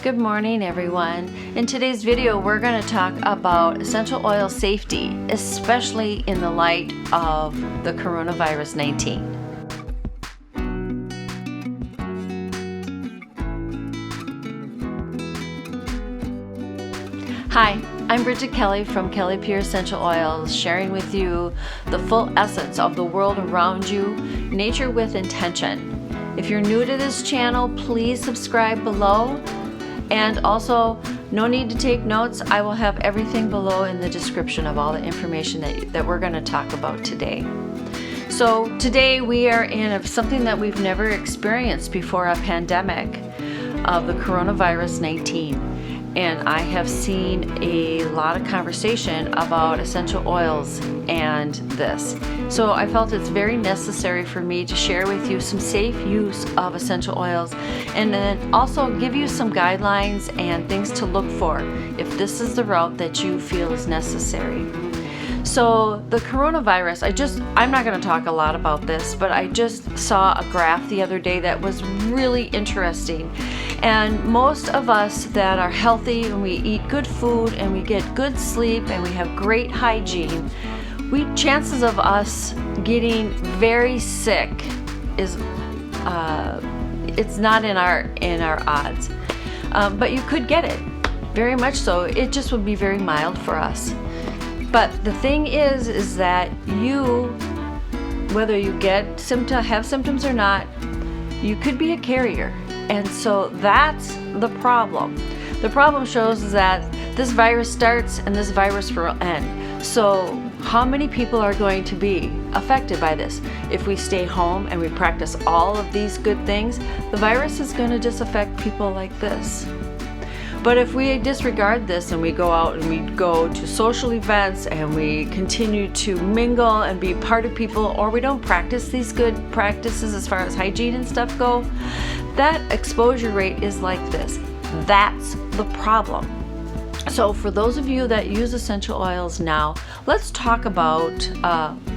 Good morning, everyone. In today's video, we're going to talk about essential oil safety, especially in the light of the coronavirus 19. Hi, I'm Bridget Kelly from Kelly Pure Essential Oils, sharing with you the full essence of the world around you, nature with intention. If you're new to this channel, please subscribe below. And also, no need to take notes. I will have everything below in the description of all the information that we're going to talk about today. So today we are in something that we've never experienced before, a pandemic of the coronavirus 19. And I have seen a lot of conversation about essential oils and this. So I felt it's very necessary for me to share with you some safe use of essential oils, and then also give you some guidelines and things to look for if this is the route that you feel is necessary. So the coronavirus, I'm not going to talk a lot about this, but I just saw a graph the other day that was really interesting. And most of us that are healthy and we eat good food and we get good sleep and we have great hygiene, chances of us getting very sick is it's not in our odds. But you could get it, very much so. It just would be very mild for us. But the thing is that you, whether you have symptoms or not, you could be a carrier. And so that's the problem. The problem shows that this virus starts and this virus will end. So how many people are going to be affected by this? If we stay home and we practice all of these good things, the virus is going to just affect people like this. But if we disregard this and we go out and we go to social events and we continue to mingle and be part of people, or we don't practice these good practices as far as hygiene and stuff go, that exposure rate is like this. That's the problem. So for those of you that use essential oils now, let's talk about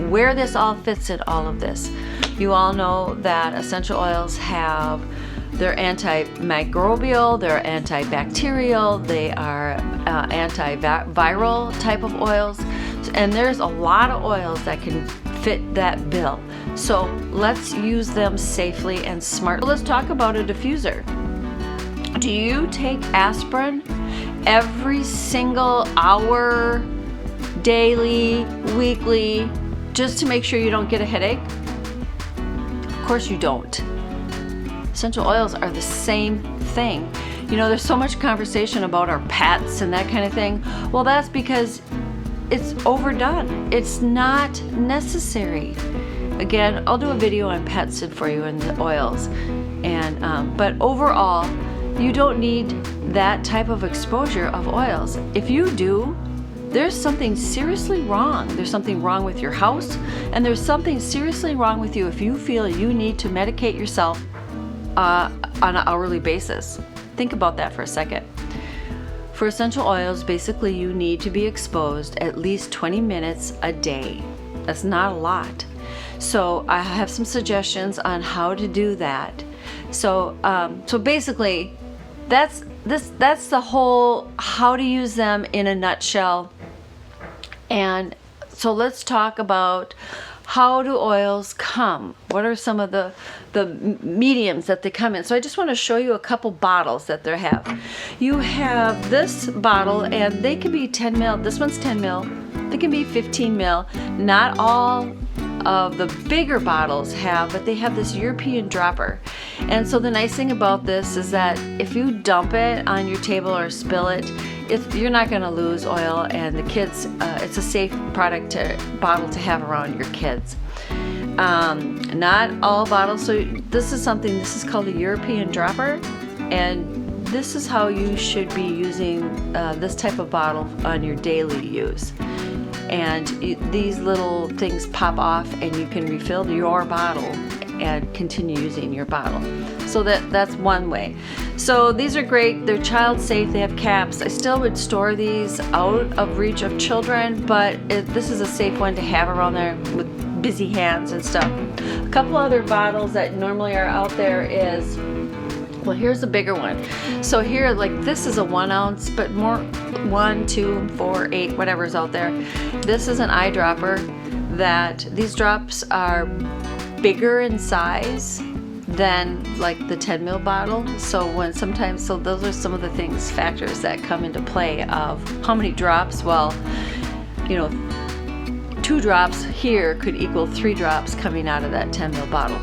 where this all fits in all of this. You all know that essential oils they're antimicrobial, they're antibacterial, they are antiviral type of oils, and there's a lot of oils that can fit that bill. So let's use them safely and smartly. Let's talk about a diffuser. Do you take aspirin every single hour, daily, weekly, just to make sure you don't get a headache? Of course you don't. Essential oils are the same thing. You know, there's so much conversation about our pets and that kind of thing. Well, that's because it's overdone. It's not necessary. Again, I'll do a video on pets for you and the oils. But overall, you don't need that type of exposure of oils. If you do, there's something seriously wrong. There's something wrong with your house, and there's something seriously wrong with you if you feel you need to medicate yourself on an hourly basis. Think about that for a second. For essential oils, basically you need to be exposed at least 20 minutes a day. That's not a lot. So I have some suggestions on how to do that. So basically that's the whole how to use them in a nutshell. And so let's talk about how do oils come? What are some of the mediums that they come in? So I just want to show you a couple bottles that they have. You have this bottle, and they can be 10 mil. This one's 10 mil. They can be 15 mil. Not all of the bigger bottles have, but they have this European dropper. And so the nice thing about this is that if you dump it on your table or spill it, you're not going to lose oil, and the kids, it's a safe bottle to have around your kids. Not all bottles. So this is called a European dropper, and this is how you should be using this type of bottle on your daily use. And these little things pop off, and you can refill your bottle and continue using your bottle. So that's one way. So these are great. They're child safe. They have caps. I still would store these out of reach of children, but this is a safe one to have around there with busy hands and stuff. A couple other bottles that normally are out there is Well, here's a bigger one. So here, like this is a 1 ounce, but more 1, 2, 4, 8, whatever's out there. This is an eyedropper that these drops are bigger in size than like the 10 ml bottle. So those are some of the factors that come into play of how many drops. Well, 2 drops here could equal 3 drops coming out of that 10 ml bottle.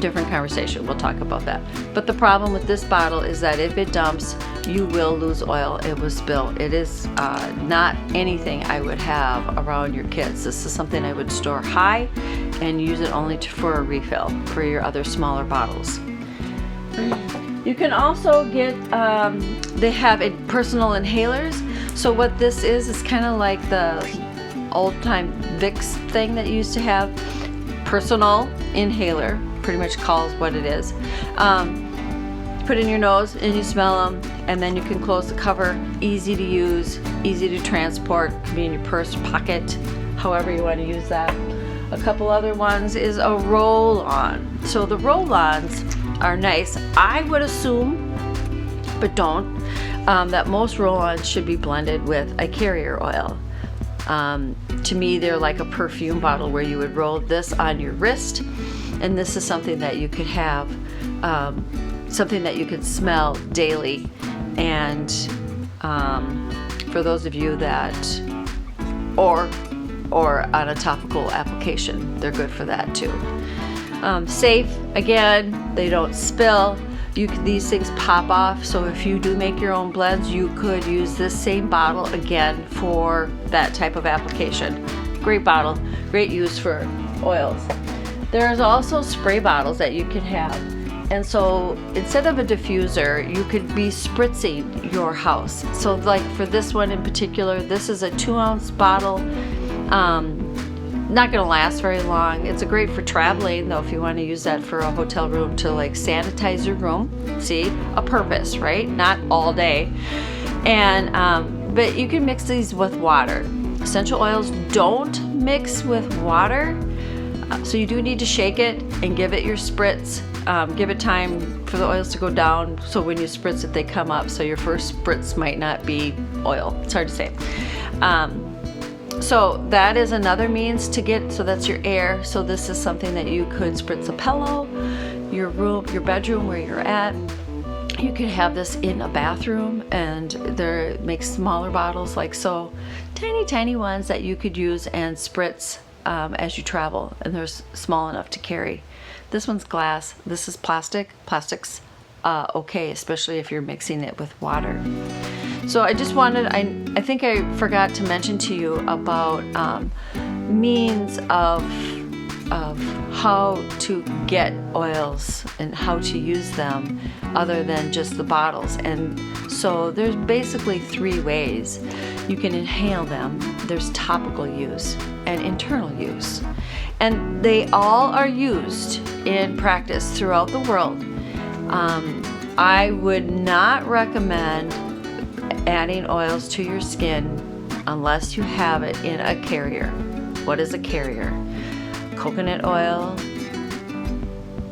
Different conversation, we'll talk about that. But the problem with this bottle is that if it dumps, you will lose oil, it will spill. It is not anything I would have around your kids. This is something I would store high and use it only for a refill for your other smaller bottles. You can also get, they have personal inhalers. So what this is kind of like the old time Vicks thing that you used to have. Personal inhaler, pretty much calls what it is. Put in your nose and you smell them, and then you can close the cover. Easy to use, easy to transport, can be in your purse, pocket, however you want to use that. A couple other ones is a roll-on. So the roll-ons are nice. I would assume, but don't, that most roll-ons should be blended with a carrier oil. To me, they're like a perfume bottle where you would roll this on your wrist, and this is something that you could have, something that you could smell daily. And for those of you that, or on a topical application, they're good for that too. Safe, again, they don't spill. These things pop off, so if you do make your own blends, you could use this same bottle again for that type of application. Great bottle, great use for oils. There's also spray bottles that you can have. And so instead of a diffuser, you could be spritzing your house. So like for this one in particular, this is a 2 ounce bottle. Not gonna last very long. It's great for traveling though, if you want to use that for a hotel room to like sanitize your room. See, a purpose, right? Not all day. And but you can mix these with water. Essential oils don't mix with water, so you do need to shake it and give it your spritz. Give it time for the oils to go down, so when you spritz it, they come up. So your first spritz might not be oil. It's hard to say. So that is another means to get, so that's your air. So this is something that you could spritz a pillow, your room, your bedroom where you're at. You could have this in a bathroom, and there makes smaller bottles like so, tiny ones that you could use and spritz as you travel, and they're small enough to carry. This one's glass, this is plastic. Plastic's okay, especially if you're mixing it with water. So I just wanted, I think I forgot to mention to you about means of how to get oils and how to use them other than just the bottles. And so there's basically 3 ways. You can inhale them, there's topical use and internal use. And they all are used in practice throughout the world. I would not recommend adding oils to your skin unless you have it in a carrier. What is a carrier? Coconut oil,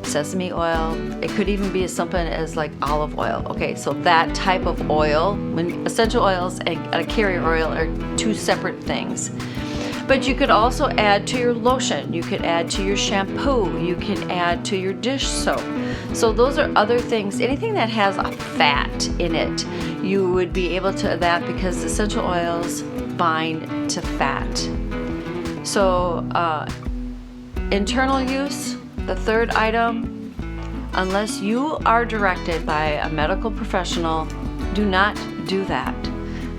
sesame oil. It could even be as simple as like olive oil. Okay, so that type of oil, when essential oils and a carrier oil are 2 separate things. But you could also add to your lotion, you could add to your shampoo, you can add to your dish soap. So those are other things, anything that has a fat in it, you would be able to add that because essential oils bind to fat. So internal use, the 3rd item, unless you are directed by a medical professional, do not do that.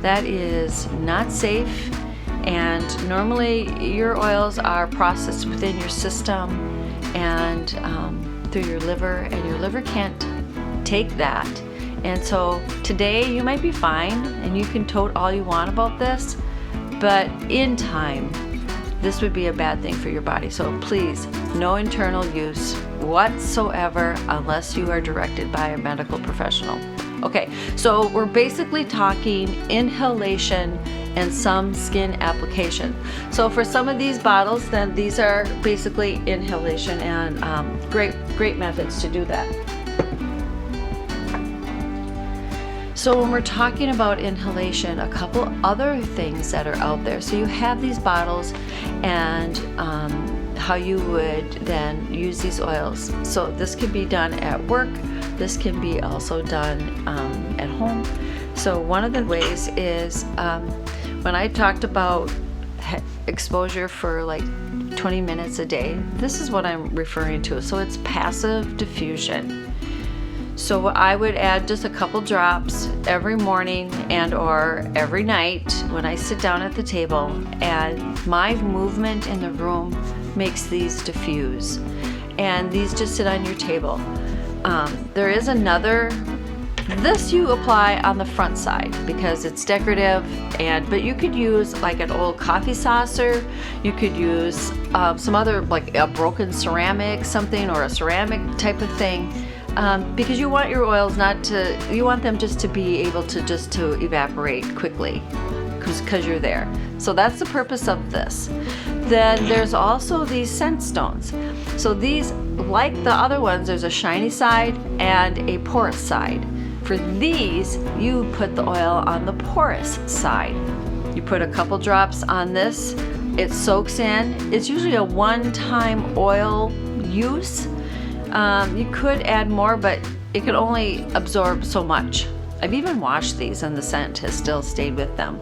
That is not safe. And normally your oils are processed within your system and through your liver, and your liver can't take that. And so today you might be fine and you can tote all you want about this, but in time this would be a bad thing for your body. So please, no internal use whatsoever unless you are directed by a medical professional. Okay, so we're basically talking inhalation and some skin application. So for some of these bottles, then these are basically inhalation, and great methods to do that. So when we're talking about inhalation, a couple other things that are out there. So you have these bottles, and how you would then use these oils. So this can be done at work. This can be also done at home. So one of the ways is when I talked about exposure for like 20 minutes a day, this is what I'm referring to. So it's passive diffusion. So I would add just a couple drops every morning and or every night when I sit down at the table, and my movement in the room makes these diffuse, and these just sit on your table. There is another, this you apply on the front side because it's decorative, but you could use like an old coffee saucer. You could use some other, like a broken ceramic something, or a ceramic type of thing, because you want your oils you want them just to be able to evaporate quickly because you're there. So that's the purpose of this. Then there's also these scent stones. So these, like the other ones, there's a shiny side and a porous side. For these, you put the oil on the porous side. You put a couple drops on this, it soaks in. It's usually a one-time oil use. You could add more, but it could only absorb so much. I've even washed these and the scent has still stayed with them.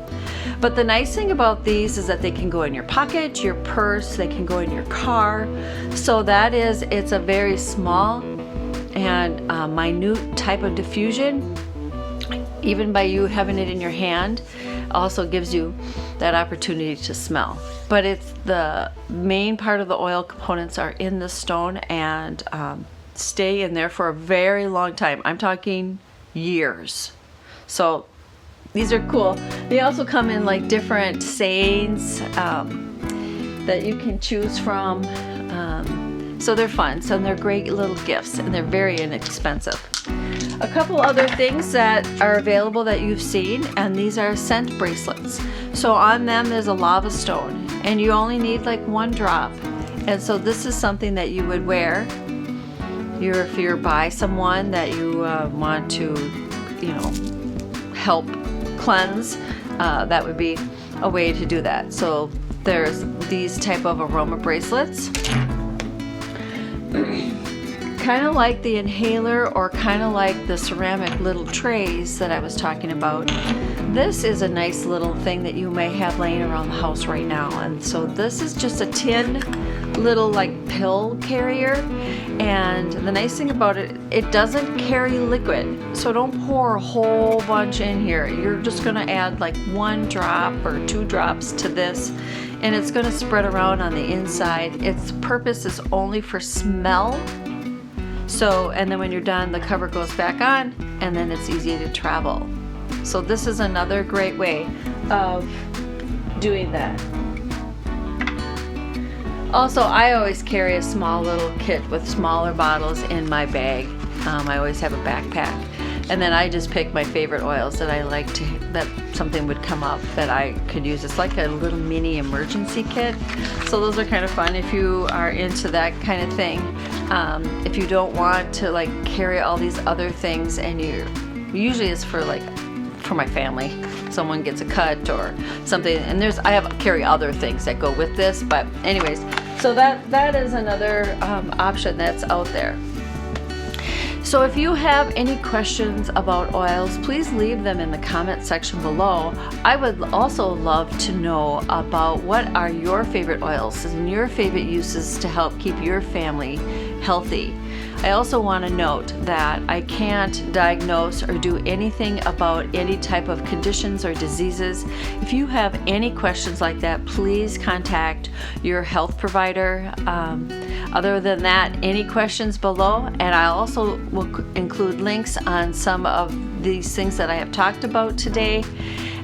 But the nice thing about these is that they can go in your pocket, your purse, they can go in your car. So it's a very small and minute type of diffusion. Even by you having it in your hand, also gives you that opportunity to smell. But it's the main part of the oil components are in the stone and stay in there for a very long time. I'm talking years. So these are cool. They also come in like different sayings that you can choose from. So they're fun. So they're great little gifts, and they're very inexpensive. A couple other things that are available that you've seen, and these are scent bracelets. So on them there's a lava stone, and you only need like one drop. And so this is something that you would wear. If you're by someone that you want to, help cleanse, that would be a way to do that. So there's these type of aroma bracelets. Kind of like the inhaler, or kind of like the ceramic little trays that I was talking about. This is a nice little thing that you may have laying around the house right now. And so this is just a tin little like pill carrier. And the nice thing about it, it doesn't carry liquid. So don't pour a whole bunch in here. You're just gonna add like one drop or two drops to this, and it's gonna spread around on the inside. Its purpose is only for smell. So, and then when you're done, the cover goes back on, and then it's easy to travel. So this is another great way of doing that. Also, I always carry a small little kit with smaller bottles in my bag. I always have a backpack. And then I just pick my favorite oils that I like that something would come up that I could use. It's like a little mini emergency kit. So those are kind of fun if you are into that kind of thing. If you don't want to like carry all these other things, and usually it's for my family. Someone gets a cut or something, and I carry other things that go with this. But anyways, so that is another option that's out there. So if you have any questions about oils, please leave them in the comment section below. I would also love to know about what are your favorite oils and your favorite uses to help keep your family healthy. I also want to note that I can't diagnose or do anything about any type of conditions or diseases. If you have any questions like that, please contact your health provider. Other than that, any questions below, and I also will include links on some of these things that I have talked about today.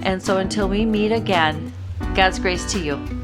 And so until we meet again, God's grace to you.